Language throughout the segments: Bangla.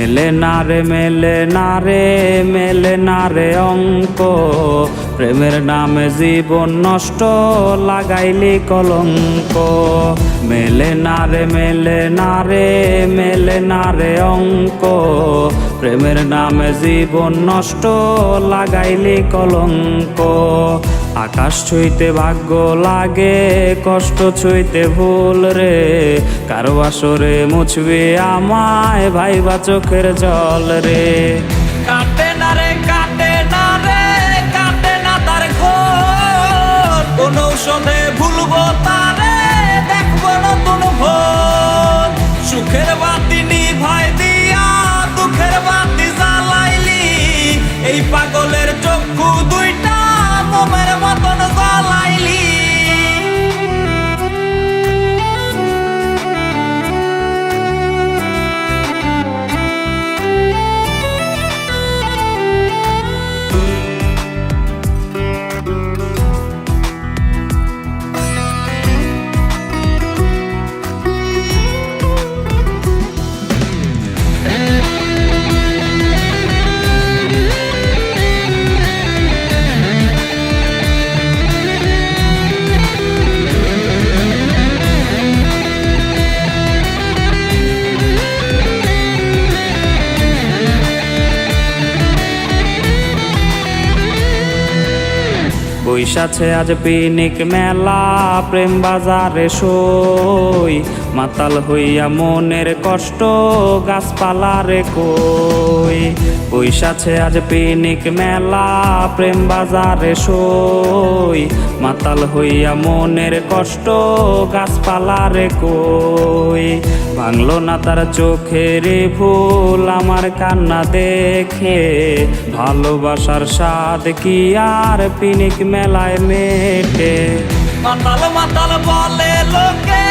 মেলে না রে মেলে না রে মেলে না রে অঙ্ক, প্রেমের নামে জীবন নষ্ট লাগাইলি কলঙ্ক। মেলে না রে মেলে না রে মেলে না রে অঙ্ক, প্রেমের নামে জীবন নষ্ট লাগাইলি কলঙ্ক। আকাশ ছুঁইতে ভাগ্য লাগে, কষ্ট ছুঁইতে ভুল রে, কারো আসরে মুছবে আমায় ভাইবা চোখের জল রে। কাটে না রে কাটে না রে কাটে না তার ঘোর, কোন ঔষধে ভুলবো তারে দেখবো নতুন ভোর। সুখের বাতি নিভাই দিয়া দুঃখের বাতি জ্বালাইলি, এই পাগলের চক্ষু দুইটা মোমের মতন জ্বালাইলি। বৈশাছে আজ পিনিক মেলা, প্রেম বাজারে সই, মাতাল হইয়া মনের কষ্ট গাছপালারে কই। বৈশাছে আজ পিনিক মেলা, প্রেম বাজারে সই, মাতাল হইয়া মনের কষ্ট গাছপালারে কই। ভাঙলো না তার চোখের ভুল আমার কান্না দেখে, ভালোবাসার স্বাদ কি আর পিনিক মেলায় মেটে। মাতাল মাতাল বলে লোকে,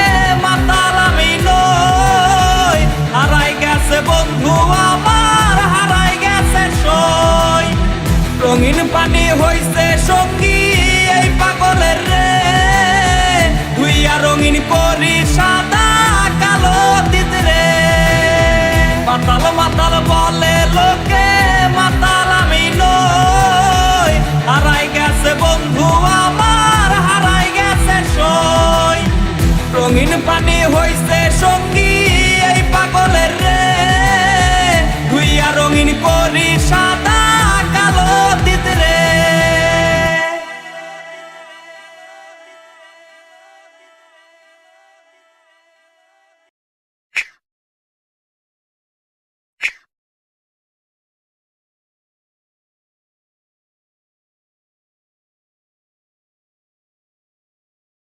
মাতাল আমি নই, হারাই গেছে বন্ধু আমার হারাই গেছে সই। রঙিন পানি হইছে সঙ্গী এই পাগলের রে, ধুইয়া রঙিন করি সাদা কালো দিত রে। মাতাল মাতাল বলে লোকে, মাতাল আমি নই, হারাই গেছে বন্ধু আমার হারাই গেছে সই। রঙিন পানি হইছে সঙ্গী